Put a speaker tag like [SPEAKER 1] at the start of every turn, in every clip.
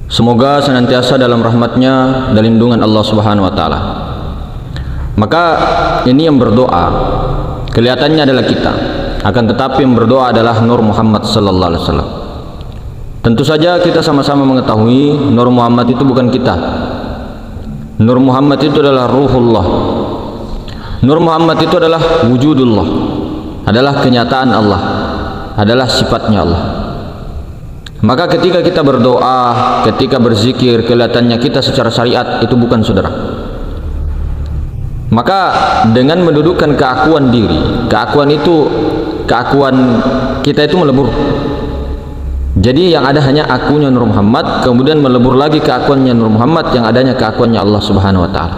[SPEAKER 1] Semoga senantiasa dalam rahmatnya dan lindungan Allah Subhanahu wa Ta'ala. Maka ini yang berdoa kelihatannya adalah kita, akan tetapi yang berdoa adalah Nur Muhammad sallallahu alaihi wasallam. Tentu saja kita sama-sama mengetahui Nur Muhammad itu bukan kita. Nur Muhammad itu adalah Ruhullah. Nur Muhammad itu adalah wujudullah, adalah kenyataan Allah, adalah sifatnya Allah. Maka ketika kita berdoa, ketika berzikir, kelihatannya kita secara syariat itu bukan saudara. Maka dengan mendudukkan keakuan diri, keakuan kita itu melebur. Jadi yang ada hanya akunya Nur Muhammad, kemudian melebur lagi keakuannya Nur Muhammad, yang adanya keakuannya Allah Subhanahu wa Ta'ala.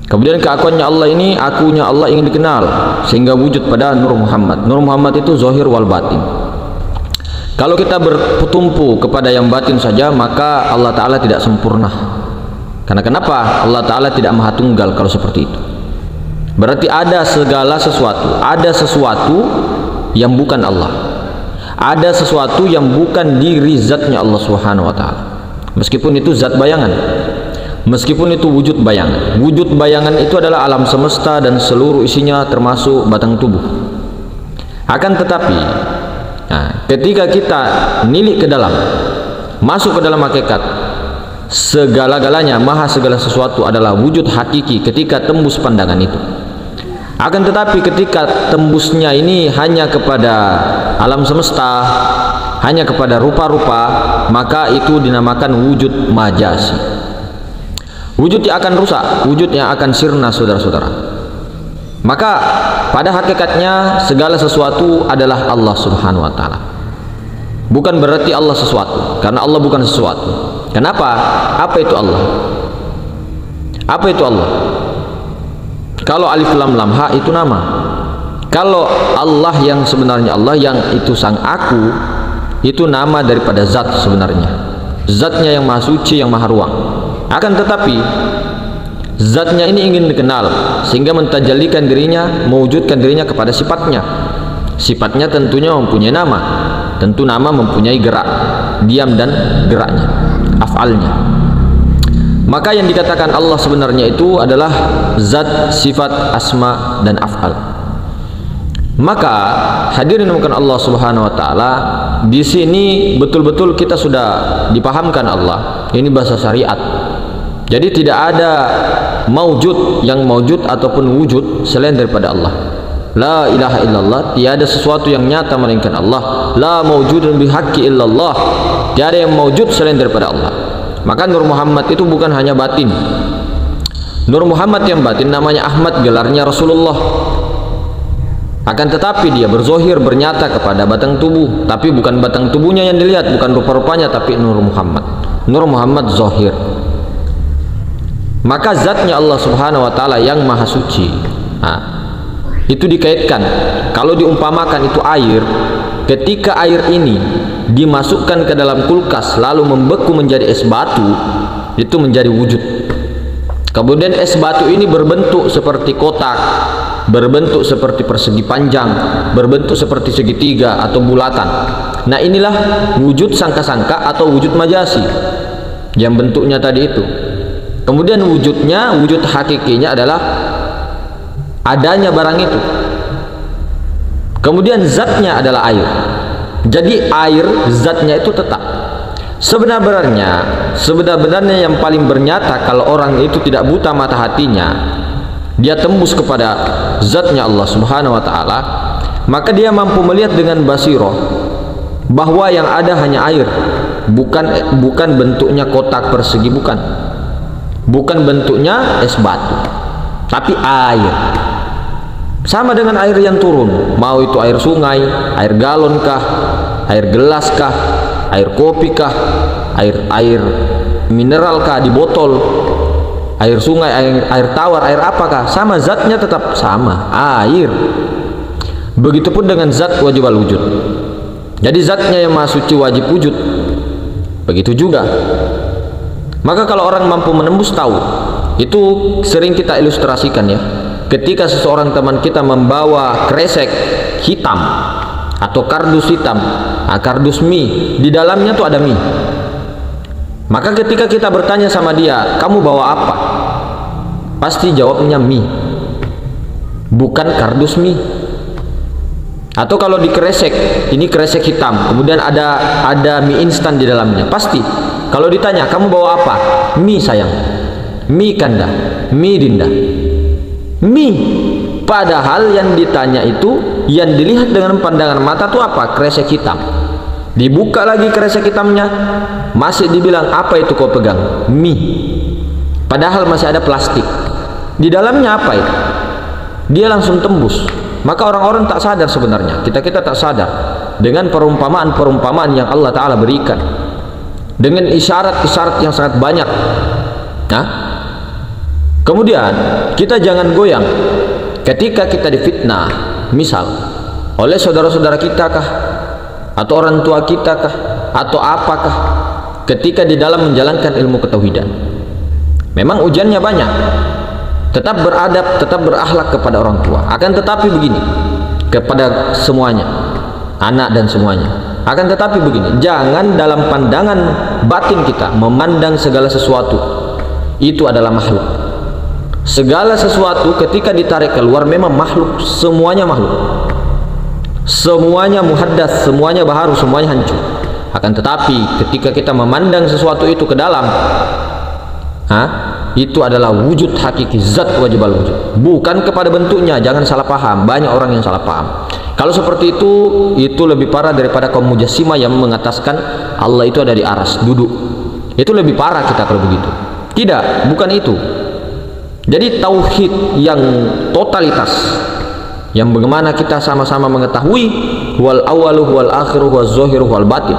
[SPEAKER 1] Kemudian keakuannya Allah ini, akunya Allah ingin dikenal sehingga wujud pada Nur Muhammad. Nur Muhammad itu zahir wal batin. Kalau kita bertumpu kepada yang batin saja, maka Allah Ta'ala tidak sempurna. Karena kenapa? Allah Ta'ala tidak maha tunggal kalau seperti itu. Berarti ada segala sesuatu, ada sesuatu yang bukan Allah, ada sesuatu yang bukan diri zatnya Allah Subhanahu wa Ta'ala. Meskipun itu zat bayangan, meskipun itu wujud bayangan. Wujud bayangan itu adalah alam semesta dan seluruh isinya termasuk batang tubuh. Akan tetapi ketika kita nilik ke dalam, masuk ke dalam hakikat, segala-galanya, maha segala sesuatu adalah wujud hakiki ketika tembus pandangan itu. Akan tetapi ketika tembusnya ini hanya kepada alam semesta, hanya kepada rupa-rupa, maka itu dinamakan wujud majasi. Wujud yang akan rusak, wujud yang akan sirna, saudara-saudara. Maka pada hakikatnya segala sesuatu adalah Allah Subhanahu wa Ta'ala. Bukan berarti Allah sesuatu, karena Allah bukan sesuatu. Kenapa? Apa itu Allah? Apa itu Allah? Kalau alif lam lam ha itu nama. Kalau Allah yang sebenarnya, Allah yang itu sang aku, itu nama daripada zat sebenarnya. Zatnya yang maha suci, yang maha ruang. Akan tetapi zatnya ini ingin dikenal sehingga mentajallikan dirinya, mewujudkan dirinya kepada sifatnya. Sifatnya tentunya mempunyai nama, tentu nama mempunyai gerak, diam dan geraknya, af'alnya. Maka yang dikatakan Allah sebenarnya itu adalah zat, sifat, asma dan af'al. Maka hadirin bukan Allah Subhanahu wa Ta'ala, di sini betul-betul kita sudah dipahamkan Allah. Ini bahasa syariat. Jadi tidak ada maujud yang maujud ataupun wujud selain daripada Allah. La ilaha illallah, tiada sesuatu yang nyata melainkan Allah. La maujudun bihaqqi illallah, tiada yang maujud selain daripada Allah. Maka Nur Muhammad itu bukan hanya batin. Nur Muhammad yang batin namanya Ahmad, gelarnya Rasulullah. Akan tetapi dia berzohir, bernyata kepada batang tubuh, tapi bukan batang tubuhnya yang dilihat, bukan rupa-rupanya, tapi Nur Muhammad. Nur Muhammad zohir. Maka zatnya Allah Subhanahu wa Ta'ala yang maha suci, itu dikaitkan. Kalau diumpamakan itu air, ketika air ini dimasukkan ke dalam kulkas lalu membeku menjadi es batu, itu menjadi wujud. Kemudian es batu ini berbentuk seperti kotak, berbentuk seperti persegi panjang, berbentuk seperti segitiga atau bulatan. Nah inilah wujud sangka-sangka atau wujud majasi yang bentuknya tadi itu. Kemudian wujudnya, wujud hakikinya adalah adanya barang itu. Kemudian zatnya adalah air. Jadi air zatnya itu tetap. Sebenarnya yang paling bernyata kalau orang itu tidak buta mata hatinya, dia tembus kepada zatnya Allah Subhanahu wa Ta'ala, maka dia mampu melihat dengan basirah bahwa yang ada hanya air, bukan bentuknya kotak persegi, bukan bentuknya es batu, tapi air. Sama dengan air yang turun, mau itu air sungai, air galon kah, air gelas kah, air kopi kah, air mineral kah di botol, air sungai, air tawar, air apakah, sama zatnya tetap sama, air. Begitupun dengan zat wajib al-wujud. Jadi zatnya yang maha suci wajib wujud. Begitu juga. Maka kalau orang mampu menembus tahu, itu sering kita ilustrasikan ya. Ketika seseorang teman kita membawa kresek hitam atau kardus hitam, kardus mie, di dalamnya tuh ada mie. Maka ketika kita bertanya sama dia, kamu bawa apa? Pasti jawabnya mie, bukan kardus mie. Atau kalau di kresek, ini kresek hitam, kemudian ada mie instan di dalamnya. Pasti kalau ditanya, kamu bawa apa? Mie sayang, mie kanda, mie dinda, mie. Padahal yang ditanya itu, yang dilihat dengan pandangan mata itu apa? Kresek hitam. Dibuka lagi kresek hitamnya, masih dibilang, apa itu kau pegang? Mie. Padahal masih ada plastik di dalamnya. Apa itu? Dia langsung tembus. Maka orang-orang tak sadar sebenarnya, kita tak sadar dengan perumpamaan-perumpamaan yang Allah Ta'ala berikan, dengan isyarat-isyarat yang sangat banyak. Nah, kemudian kita jangan goyang ketika kita difitnah, misal oleh saudara-saudara kita kah, atau orang tua kita kah, atau apakah, ketika di dalam menjalankan ilmu ketauhidan. Memang ujiannya banyak, tetap beradab, tetap berakhlak kepada orang tua. Akan tetapi begini, kepada semuanya, anak dan semuanya, akan tetapi begini, jangan dalam pandangan batin kita memandang segala sesuatu itu adalah makhluk. Segala sesuatu ketika ditarik keluar memang makhluk, semuanya makhluk, semuanya muhaddas, semuanya baharu, semuanya hancur. Akan tetapi ketika kita memandang sesuatu itu ke dalam, itu adalah wujud hakiki, zat wajib al-wujud, bukan kepada bentuknya. Jangan salah paham, banyak orang yang salah paham. Kalau seperti itu lebih parah daripada kaum mujassimah yang mengataskan Allah itu ada di aras, duduk. Itu lebih parah kita kalau begitu. Tidak, bukan itu. Jadi tauhid yang totalitas, yang bagaimana kita sama-sama mengetahui wal awalu wal akhiru wal zahiru wal batin,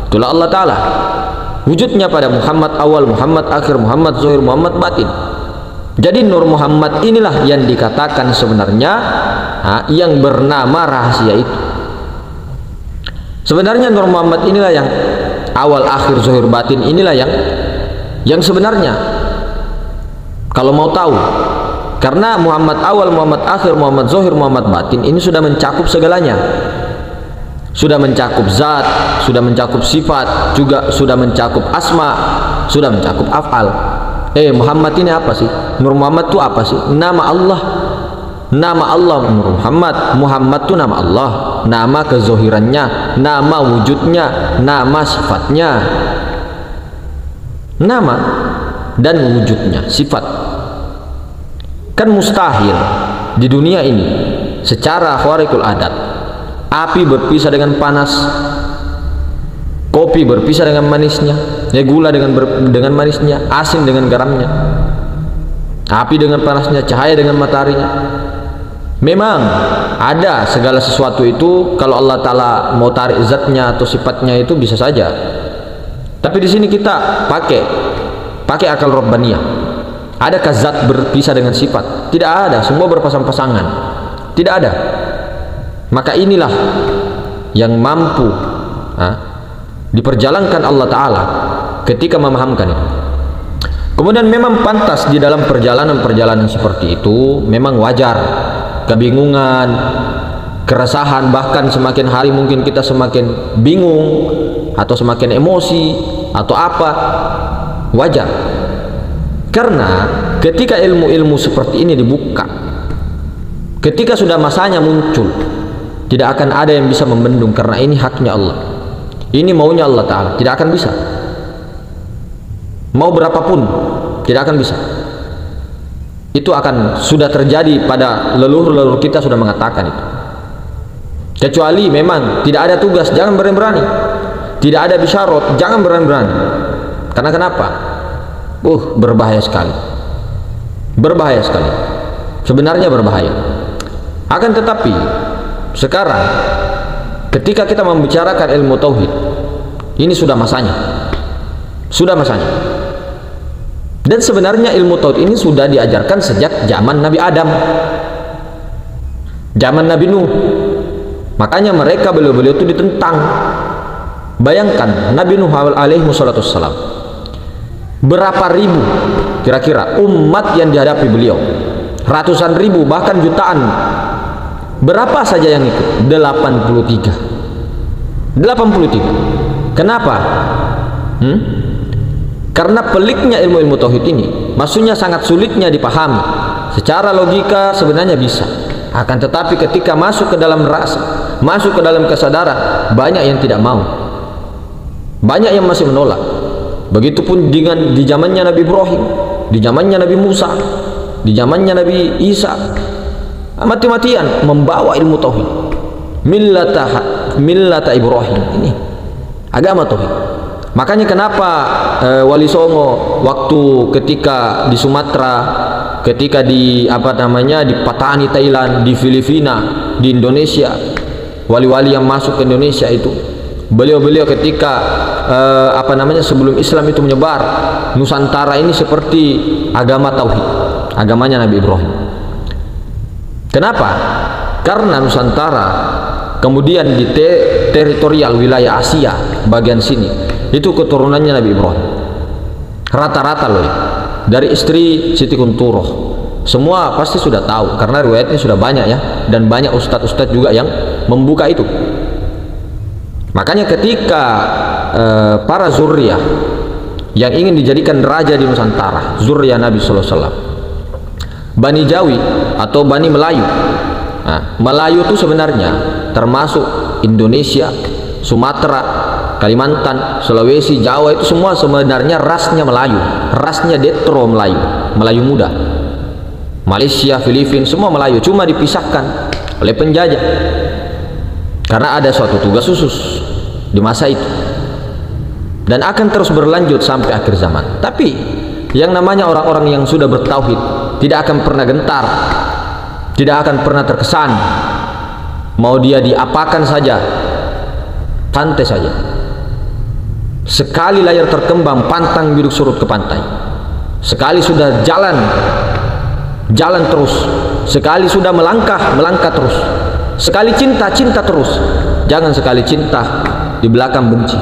[SPEAKER 1] itulah Allah Ta'ala. Wujudnya pada Muhammad awal, Muhammad akhir, Muhammad zahir, Muhammad batin. Jadi Nur Muhammad inilah yang dikatakan sebenarnya yang bernama rahasia itu. Sebenarnya Nur Muhammad inilah yang awal, akhir, zahir, batin, inilah yang sebenarnya, kalau mau tahu. Karena Muhammad awal, Muhammad akhir, Muhammad zahir, Muhammad batin ini sudah mencakup segalanya. Sudah mencakup zat, sudah mencakup sifat, juga sudah mencakup asma, sudah mencakup af'al. Muhammad ini apa sih? Nur Muhammad itu apa sih? Nama Allah. Nama Allah Nur Muhammad. Muhammad itu nama Allah, nama kezohirannya, nama wujudnya, nama sifatnya. Nama dan wujudnya, sifat. Kan mustahil di dunia ini secara khariqul adat, api berpisah dengan panas, kopi berpisah dengan manisnya, gula dengan manisnya, asin dengan garamnya, api dengan panasnya, cahaya dengan mataharinya. Memang ada segala sesuatu itu, kalau Allah Ta'ala mau tarik zatnya atau sifatnya itu bisa saja. Tapi di sini kita pakai akal robbaniyah. Adakah zat berpisah dengan sifat? Tidak ada, semua berpasang-pasangan. Tidak ada. Maka inilah yang mampu diperjalankan Allah Ta'ala ketika memahamkan itu. Kemudian memang pantas di dalam perjalanan-perjalanan seperti itu, memang wajar kebingungan, keresahan, bahkan semakin hari mungkin kita semakin bingung atau semakin emosi atau apa. Wajar, karena ketika ilmu-ilmu seperti ini dibuka, ketika sudah masanya muncul, tidak akan ada yang bisa membendung, karena ini haknya Allah, ini maunya Allah Ta'ala. Tidak akan bisa, mau berapapun tidak akan bisa. Itu akan sudah terjadi pada leluhur-leluhur kita sudah mengatakan itu. Kecuali memang tidak ada tugas, jangan berani-berani. Tidak ada bisyarat, jangan berani-berani. Karena kenapa? Berbahaya sekali. Berbahaya sekali. Sebenarnya berbahaya. Akan tetapi sekarang ketika kita membicarakan ilmu tauhid, ini sudah masanya. Sudah masanya. Dan sebenarnya ilmu tauhid ini sudah diajarkan sejak zaman Nabi Adam, zaman Nabi Nuh. Makanya mereka beliau-beliau itu ditentang. Bayangkan Nabi Nuh alaihi wassalatu wassalam, berapa ribu kira-kira umat yang dihadapi beliau, ratusan ribu bahkan jutaan. Berapa saja yang ikut? 83. Kenapa? Karena peliknya ilmu-ilmu tauhid ini, maksudnya sangat sulitnya dipahami. Secara logika sebenarnya bisa, akan tetapi ketika masuk ke dalam rasa, masuk ke dalam kesadaran, banyak yang tidak mau, banyak yang masih menolak. Begitupun dengan di zamannya Nabi Ibrahim, di zamannya Nabi Musa, di zamannya Nabi Isa, mati-matian membawa ilmu tauhid. Millata Ibrahim, ini agama tauhid. Makanya kenapa Wali Songo waktu ketika di Sumatera, ketika di di Patani Thailand, di Filipina, di Indonesia, wali-wali yang masuk ke Indonesia itu, beliau-beliau ketika sebelum Islam itu menyebar, Nusantara ini seperti agama tauhid, agamanya Nabi Ibrahim. Kenapa? Karena Nusantara kemudian di teritorial wilayah Asia bagian sini itu keturunannya Nabi Ibrahim rata-rata loh ya. Dari istri Siti Kunturoh semua pasti sudah tahu karena riwayatnya sudah banyak ya, dan banyak ustadz-ustadz juga yang membuka itu. Makanya ketika para zuriyah yang ingin dijadikan raja di Nusantara, zuriyah Nabi sallallahu alaihi wasallam, Bani Jawi atau Bani Melayu. Nah, Melayu itu sebenarnya termasuk Indonesia, Sumatera, Kalimantan, Sulawesi, Jawa, itu semua sebenarnya rasnya Melayu, rasnya Detro Melayu, Melayu muda. Malaysia, Filipina, semua Melayu, cuma dipisahkan oleh penjajah karena ada suatu tugas khusus di masa itu, dan akan terus berlanjut sampai akhir zaman. Tapi yang namanya orang-orang yang sudah bertauhid tidak akan pernah gentar, tidak akan pernah terkesan, mau dia diapakan saja, santai saja. Sekali layar terkembang, pantang duduk surut ke pantai. Sekali sudah jalan terus. Sekali sudah melangkah terus. Sekali cinta terus. Jangan sekali cinta di belakang benci.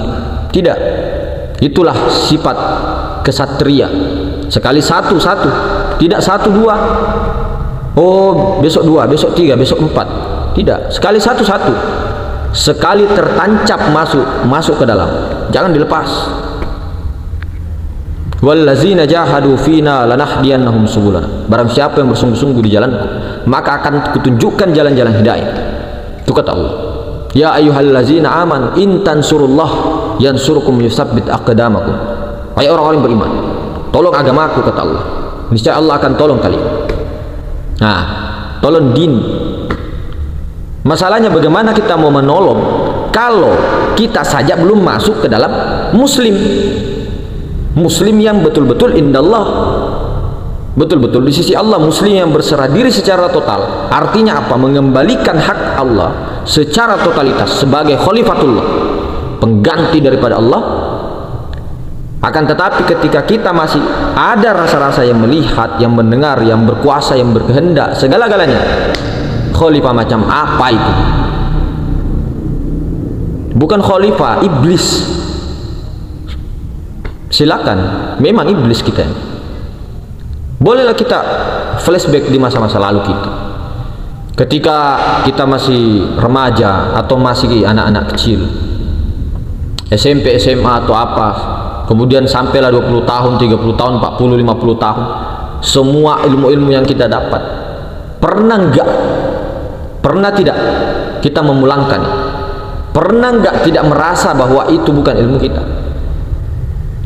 [SPEAKER 1] Tidak. Itulah sifat kesatria. Sekali satu, tidak 1, 2. Oh, besok 2, besok 3, besok 4. Tidak. Sekali satu. Sekali tertancap masuk ke dalam, jangan dilepas. Wallazina jahadu fina lanahdiyannahum subulana. Barang siapa yang bersungguh-sungguh di jalanku, maka akan kutunjukkan jalan-jalan hidayah. Itu kata Allah. Ya ayyuhallazina amanu in tansurullah yansurkum yusabbit aqdamakum. Hai orang-orang beriman, tolong agamaku, kata Allah, niscaya Allah akan tolong kalian. Nah, tolong din. Masalahnya bagaimana kita mau menolong kalau kita saja belum masuk ke dalam muslim yang betul-betul indallah, betul-betul di sisi Allah, muslim yang berserah diri secara total. Artinya apa? Mengembalikan hak Allah secara totalitas sebagai khalifatullah, pengganti daripada Allah. Akan tetapi ketika kita masih ada rasa-rasa yang melihat, yang mendengar, yang berkuasa, yang berkehendak segala-galanya, khalifah macam apa itu? Bukan khalifah, iblis. Silakan, memang iblis kita. Bolehlah kita flashback di masa-masa lalu kita, ketika kita masih remaja atau masih anak-anak kecil, SMP, SMA atau apa, kemudian sampailah 20 tahun, 30 tahun, 40, 50 tahun, semua ilmu-ilmu yang kita dapat, pernah tidak kita memulangkan? Pernah enggak tidak merasa bahwa itu bukan ilmu kita?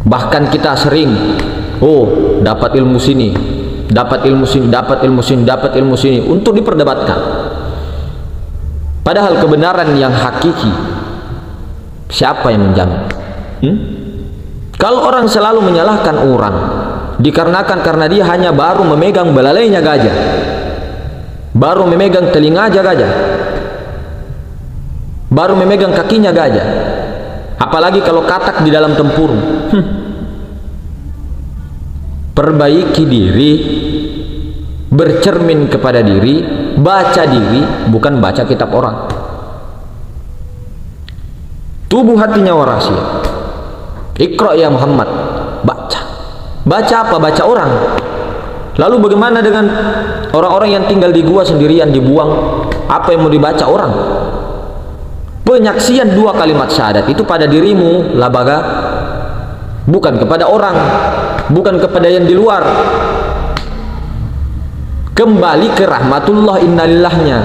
[SPEAKER 1] Bahkan kita sering, dapat ilmu sini, dapat ilmu sini, dapat ilmu sini, dapat ilmu sini, untuk diperdebatkan. Padahal kebenaran yang hakiki, siapa yang menjamin? Kalau orang selalu menyalahkan orang dikarenakan karena dia hanya baru memegang belalainya gajah, baru memegang telinga gajah, baru memegang kakinya gajah, apalagi kalau katak di dalam tempurung. Perbaiki diri, bercermin kepada diri, baca diri, bukan baca kitab orang. Tubuh hatinya warasia. Iqra ya Muhammad, baca. Baca apa? Baca orang. Lalu bagaimana dengan orang-orang yang tinggal di gua sendirian, dibuang? Apa yang mau dibaca orang? Penyaksian 2 kalimat syahadat itu pada dirimu, labaga bukan kepada orang, bukan kepada yang di luar. Kembali ke rahmatullah, innalillahnya.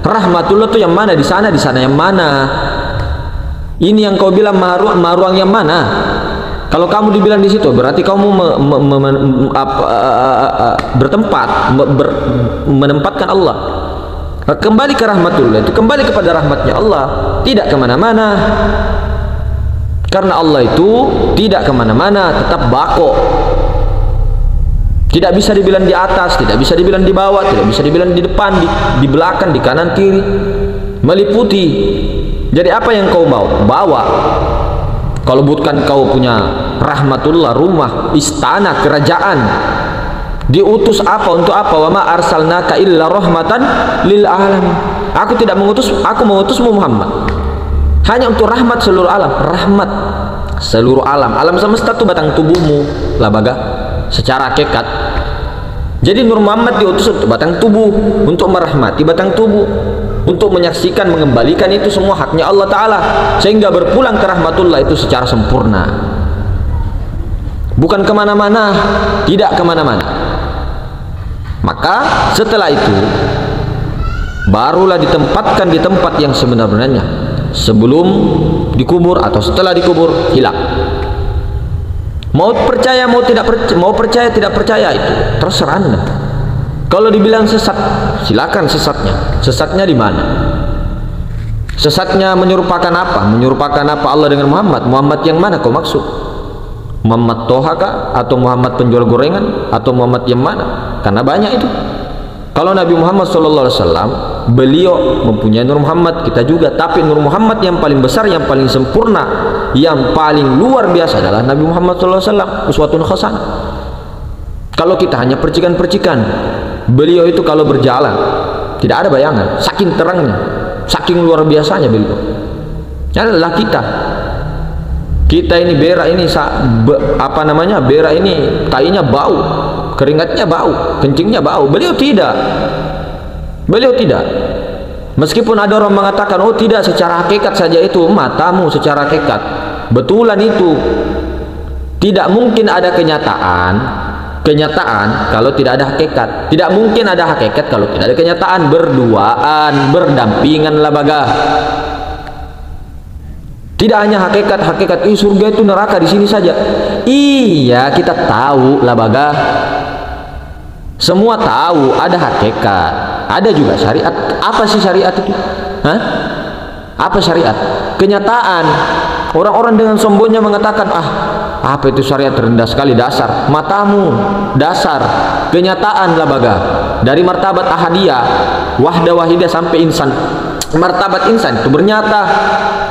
[SPEAKER 1] Rahmatullah itu yang mana? Di sana yang mana? Ini yang kau bilang maruang yang mana? Kalau kamu dibilang di situ, berarti kamu menempatkan Allah. Kembali ke rahmatullah itu kembali kepada rahmatnya Allah, tidak kemana-mana. Karena Allah itu tidak kemana-mana, tetap bako. Tidak bisa dibilang di atas, tidak bisa dibilang di bawah, tidak bisa dibilang di depan, di belakang, di kanan kiri, meliputi. Jadi apa yang kau bawa? Kalau bukan kau punya rahmatullah, rumah, istana, kerajaan, diutus apa untuk apa? Wa ma arsalnaka illa rahmatan lil alamin. Aku tidak mengutus, aku mengutusmu Muhammad hanya untuk rahmat seluruh alam. Rahmat seluruh alam, alam semesta itu batang tubuhmu lah baga, secara hakikat. Jadi Nur Muhammad diutus untuk batang tubuh, untuk merahmati batang tubuh, untuk menyaksikan, mengembalikan itu semua haknya Allah Ta'ala, sehingga berpulang ke rahmatullah itu secara sempurna, bukan kemana-mana, tidak kemana-mana. Maka setelah itu barulah ditempatkan di tempat yang sebenarnya, sebelum dikubur atau setelah dikubur, hilang. Mau percaya, mau tidak percaya, mau percaya tidak percaya, itu terserah Anda. Kalau dibilang sesat, silakan sesatnya. Sesatnya di mana? Sesatnya menyerupakan apa? Menyerupakan apa Allah dengan Muhammad? Muhammad yang mana kau maksud? Muhammad Toha kah? Atau Muhammad penjual gorengan? Atau Muhammad yang mana? Karena banyak itu. Kalau Nabi Muhammad SAW, beliau mempunyai Nur Muhammad, kita juga. Tapi Nur Muhammad yang paling besar, yang paling sempurna, yang paling luar biasa adalah Nabi Muhammad SAW, uswatun hasanah. Kalau kita hanya percikan-percikan, beliau itu kalau berjalan tidak ada bayangan, saking terangnya, saking luar biasanya beliau. Ini adalah kita ini berak ini berak ini tainya bau, keringatnya bau, kencingnya bau. Beliau tidak. Meskipun ada orang mengatakan, oh tidak, secara hakikat saja itu, matamu secara hakikat betulan itu. Tidak mungkin ada kenyataan kalau tidak ada hakikat. Tidak mungkin ada hakikat kalau tidak ada kenyataan. Berduaan, berdampingan lah baga. Tidak hanya hakikat, surga itu neraka di sini saja. Iya, kita tahu lah baga. Semua tahu ada hakikat, ada juga syariat. Apa sih syariat itu? Hah? Apa syariat? Kenyataan. Orang-orang dengan sombongnya mengatakan, apa itu syariat, rendah sekali, dasar. Matamu, dasar. Kenyataan lah baga. Dari martabat ahadiyah, wahda wahidah sampai insan. Martabat insan itu bernyata,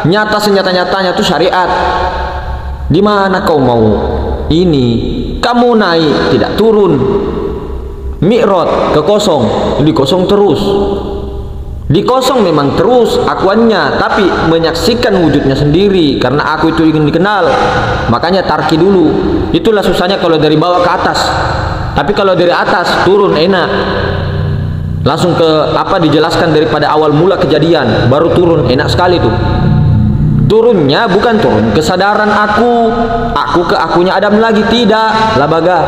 [SPEAKER 1] nyata senyata-nyatanya itu syariat. Di mana kau mau ini? Kamu naik tidak turun. Mi'raj ke kosong, di kosong terus. Di kosong memang terus akuannya, tapi menyaksikan wujudnya sendiri. Karena aku itu ingin dikenal, makanya tarki dulu. Itulah susahnya kalau dari bawah ke atas. Tapi kalau dari atas turun enak, langsung ke dijelaskan daripada awal mula kejadian, baru turun, enak sekali tuh. Turunnya bukan turun kesadaran aku ke akunya Adam lagi, tidak lah baga.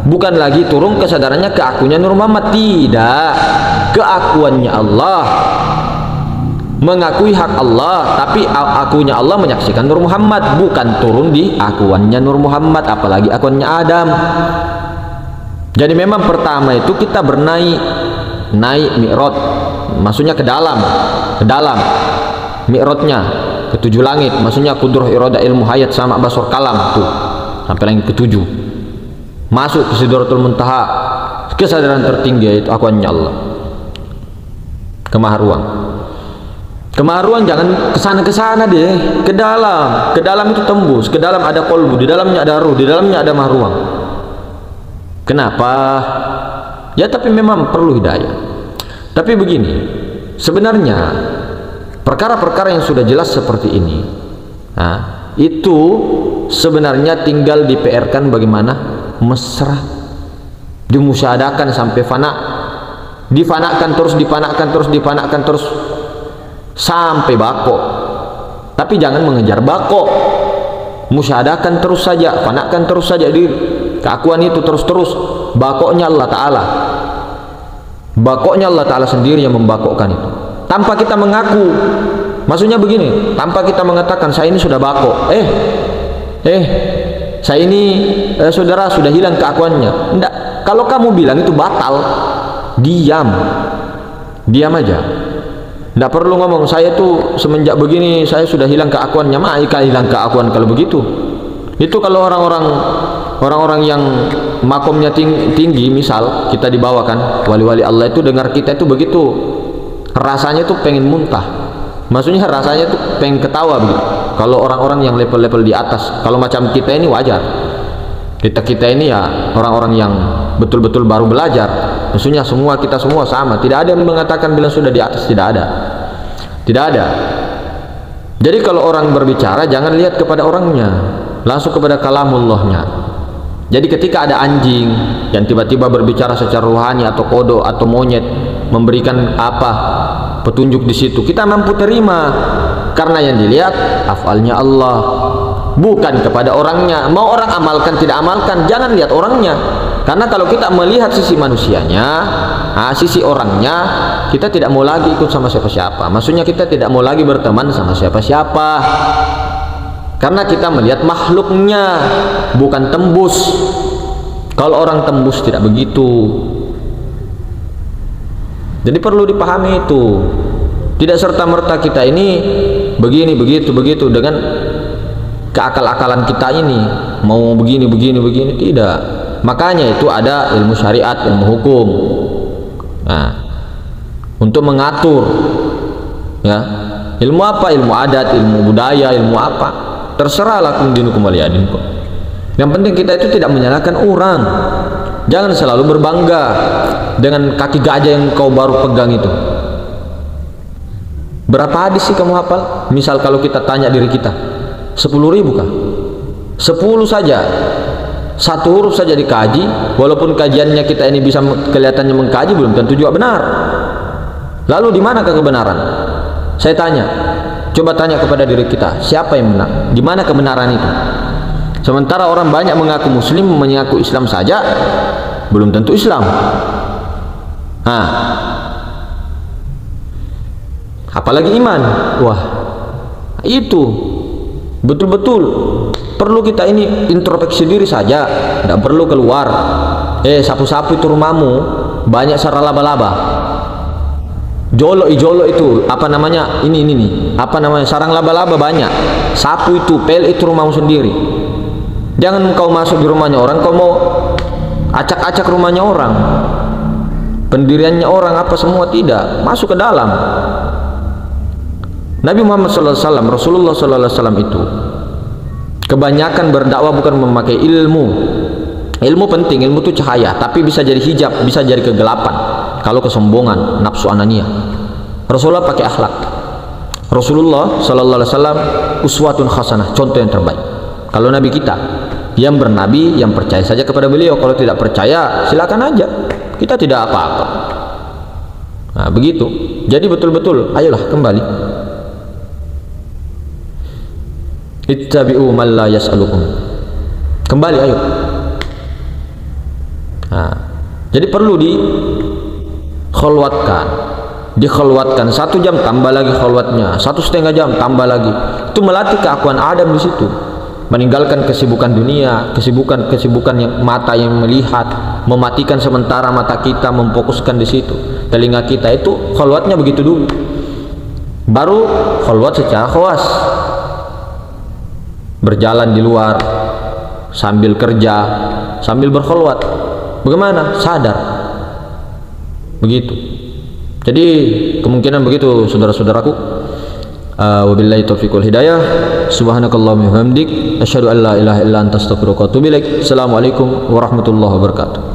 [SPEAKER 1] Bukan lagi turun kesadarannya ke akunya Nur Muhammad, tidak, keakuannya Allah, mengakui hak Allah, tapi akunya Allah menyaksikan Nur Muhammad, bukan turun di akuannya Nur Muhammad, apalagi akuannya Adam. Jadi memang pertama itu kita naik Mi'raj, maksudnya ke dalam Mi'rajnya ke 7 langit, maksudnya kudrah irada ilmu hayat sama basor kalam tuh sampai langit ke-7, masuk ke Sidratul Muntaha, kesadaran tertinggi itu akuannya Allah. Kemaharuan jangan kesana deh, ke dalam itu tembus, ke dalam ada kolbu, di dalamnya ada ruh, di dalamnya ada mahruang. Kenapa? Ya tapi memang perlu hidayah. Tapi begini, sebenarnya perkara-perkara yang sudah jelas seperti ini, itu sebenarnya tinggal di PR-kan bagaimana mesra, dimusyahadakan sampai fana, difanakan terus sampai bako. Tapi jangan mengejar bako, musyahadakan terus saja, fanakan terus saja diri. Keakuan itu terus-terus, bakoknya Allah Ta'ala. Bakoknya Allah Ta'ala sendiri yang membakokkan itu. Tanpa kita mengaku. Maksudnya begini, tanpa kita mengatakan saya ini sudah bakok. Saya ini saudara sudah hilang keakuannya. Enggak. Kalau kamu bilang itu batal, diam aja. Tidak perlu ngomong saya tuh semenjak begini saya sudah hilang keakuannya. Maka hilang keakuan kalau begitu. Itu kalau orang-orang yang makomnya tinggi, misal kita dibawakan wali-wali Allah itu dengar kita itu begitu, rasanya tuh pengen muntah. Maksudnya rasanya tuh pengen ketawa begitu. Kalau orang-orang yang level-level di atas, kalau macam kita ini wajar. Kita ini ya orang-orang yang betul-betul baru belajar. Maksudnya kita semua sama. Tidak ada yang mengatakan bilang sudah di atas, tidak ada. Jadi kalau orang berbicara jangan lihat kepada orangnya, langsung kepada kalamullahnya. Jadi ketika ada anjing yang tiba-tiba berbicara secara rohani atau kodok atau monyet memberikan petunjuk di situ, kita mampu terima karena yang dilihat afalnya Allah, bukan kepada orangnya. Mau orang amalkan tidak amalkan, jangan lihat orangnya. Karena kalau kita melihat sisi manusianya, sisi orangnya, kita tidak mau lagi ikut sama siapa-siapa. Maksudnya kita tidak mau lagi berteman sama siapa-siapa. Karena kita melihat makhluknya, bukan tembus. Kalau orang tembus tidak begitu. Jadi perlu dipahami itu. Tidak serta-merta kita ini begini, begitu dengan keakal-akalan kita ini. Mau begini, tidak. Makanya itu ada ilmu syariat, ilmu hukum. Nah, untuk mengatur. Ya. Ilmu apa? Ilmu adat, ilmu budaya, ilmu apa? Terserah lakum dinukum waliyadinkum. Yang penting kita itu tidak menyalahkan orang. Jangan selalu berbangga dengan kaki gajah yang kau baru pegang itu. Berapa hadis sih kamu hafal? Misal kalau kita tanya diri kita, 10.000 kah? 10 saja, satu huruf saja dikaji. Walaupun kajiannya kita ini bisa kelihatannya mengkaji, belum tentu juga benar. Lalu di mana kebenaran? Saya tanya, coba tanya kepada diri kita, siapa yang benar? Di mana kebenaran itu? Sementara orang banyak mengaku muslim, mengaku Islam saja, belum tentu Islam. Apalagi iman. Wah, itu betul-betul perlu kita ini introspeksi diri saja, tidak perlu keluar. Sapu-sapu itu rumahmu banyak sarang laba-laba. Jolok itu apa namanya? Ini apa namanya? Sarang laba-laba banyak. Sapu itu, pel itu rumahmu sendiri. Jangan kau masuk di rumahnya orang, kau mau acak-acak rumahnya orang, pendiriannya orang, apa semua, tidak. Masuk ke dalam. Nabi Muhammad SAW, Rasulullah SAW itu kebanyakan berdakwah bukan memakai ilmu. Ilmu penting, ilmu itu cahaya, tapi bisa jadi hijab, bisa jadi kegelapan. Kalau kesombongan, nafsu ananiyah. Rasulullah pakai akhlak. Rasulullah SAW uswatun hasanah, contoh yang terbaik. Kalau Nabi kita yang bernabi, yang percaya saja kepada beliau. Kalau tidak percaya, silakan aja, kita tidak apa-apa. Nah begitu. Jadi betul-betul, ayolah kembali. Ittabi'u man la yas'alukum. Kembali, ayo. Nah, jadi perlu dikholwatkan 1 jam, tambah lagi kholwatnya 1,5 jam, tambah lagi. Itu melatih keakuan Adam di situ. Meninggalkan kesibukan dunia, kesibukan yang mata yang melihat, mematikan sementara mata kita, memfokuskan di situ. Telinga kita itu kholwatnya begitu dulu. Baru kholwat secara khawas. Berjalan di luar sambil kerja, sambil berkholwat. Bagaimana? Sadar. Begitu. Jadi kemungkinan begitu saudara-saudaraku. Wabillahi taufiq wal hidayah. Subhanakallahumma wa bihamdik, asyhadu an la ilaha illa anta astaghfiruka wa atubu ilaik. Assalamualaikum warahmatullahi wabarakatuh.